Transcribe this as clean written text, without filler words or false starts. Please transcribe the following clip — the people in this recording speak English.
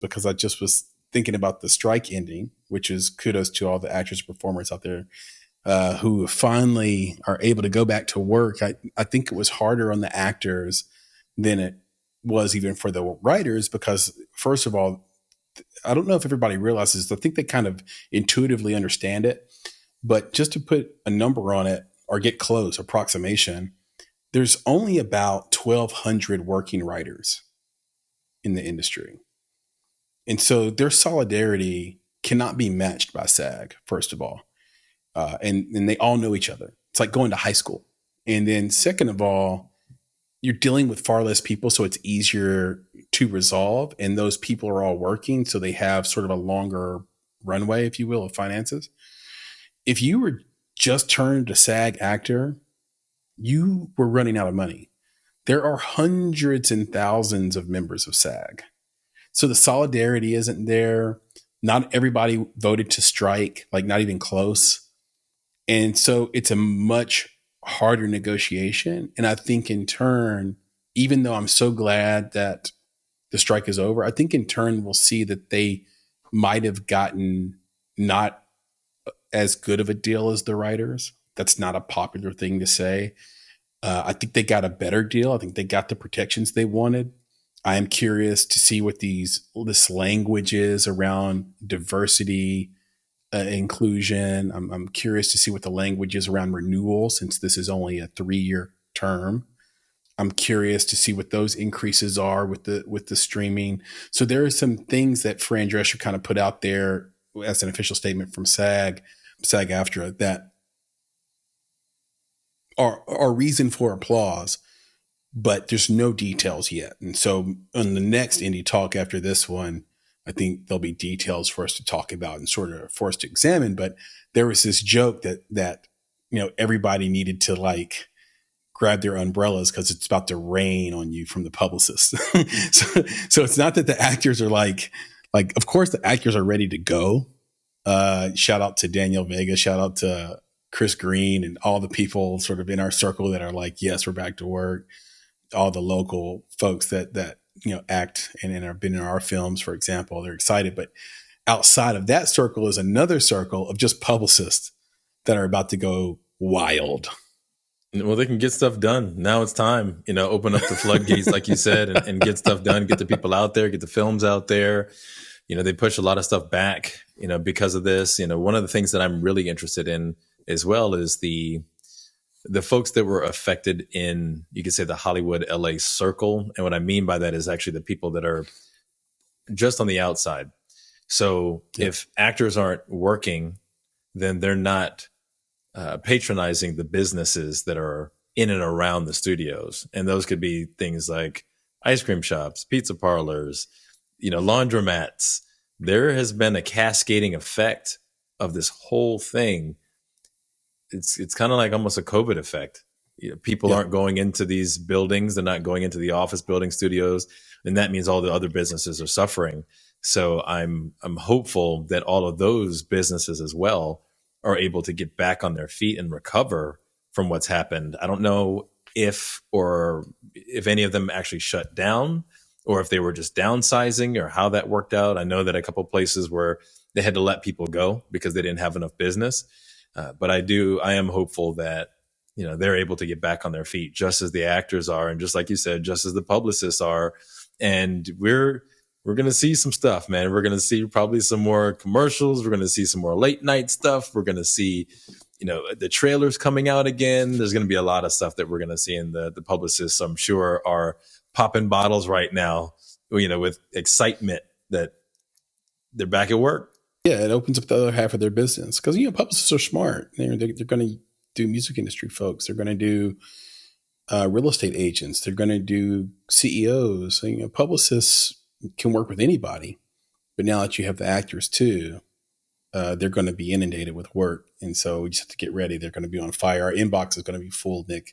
because I just was thinking about the strike ending, which is kudos to all the actors and performers out there who finally are able to go back to work. I think it was harder on the actors than it was even for the writers, because first of all, I don't know if everybody realizes, I think they kind of intuitively understand it, but just to put a number on it or get close, approximation, there's only about 1,200 working writers in the industry. And so their solidarity cannot be matched by SAG, first of all. And they all know each other. It's like going to high school. And then second of all, you're dealing with far less people, so it's easier to resolve. And those people are all working, so they have sort of a longer runway, if you will, of finances. If you were just turned a SAG actor, you were running out of money. There are hundreds and thousands of members of SAG. So the solidarity isn't there. Not everybody voted to strike, like not even close. And so it's a much harder negotiation. And I think in turn, even though I'm so glad that the strike is over, I think in turn we'll see that they might have gotten not as good of a deal as the writers. That's not a popular thing to say. I think they got a better deal. I think they got the protections they wanted. I am curious to see what this language is around diversity, inclusion. I'm curious to see what the language is around renewal, since this is only a 3-year term. I'm curious to see what those increases are with the streaming. So there are some things that Fran Drescher kind of put out there as an official statement from SAG-AFTRA that are reason for applause, but there's no details yet. And so on the next Indie Talk after this one, I think there'll be details for us to talk about and sort of for us to examine. But there was this joke that everybody needed to like grab their umbrellas because it's about to rain on you from the publicist. so it's not that the actors are like, of course the actors are ready to go. Shout out to Daniel Vega, shout out to Chris Green and all the people sort of in our circle that are like, yes, we're back to work. All the local folks that act and have been in our films, for example, they're excited. But outside of that circle is another circle of just publicists that are about to go wild. Well, they can get stuff done. Now it's time, open up the floodgates, like you said, and get stuff done, get the people out there, get the films out there. They push a lot of stuff back, because of this. One of the things that I'm really interested in as well is the folks that were affected in, you could say, the Hollywood LA circle. And what I mean by that is actually the people that are just on the outside. So if actors aren't working, then they're not patronizing the businesses that are in and around the studios. And those could be things like ice cream shops, pizza parlors, laundromats. There has been a cascading effect of this whole thing. It's kind of like almost a COVID effect. People aren't going into these buildings. They're not going into the office building studios. And that means all the other businesses are suffering. So I'm hopeful that all of those businesses as well are able to get back on their feet and recover from what's happened. I don't know if any of them actually shut down or if they were just downsizing or how that worked out. I know that a couple of places where they had to let people go because they didn't have enough business. But I am hopeful that, they're able to get back on their feet just as the actors are. And just like you said, just as the publicists are. And we're going to see some stuff, man. We're going to see probably some more commercials. We're going to see some more late night stuff. We're going to see, the trailers coming out again. There's going to be a lot of stuff that we're going to see. And the publicists, I'm sure, are popping bottles right now, with excitement that they're back at work. Yeah, it opens up the other half of their business because, publicists are smart. They're going to do music industry folks. They're going to do real estate agents. They're going to do CEOs. Publicists can work with anybody. But now that you have the actors too, they're going to be inundated with work. And so we just have to get ready. They're going to be on fire. Our inbox is going to be full, Nick.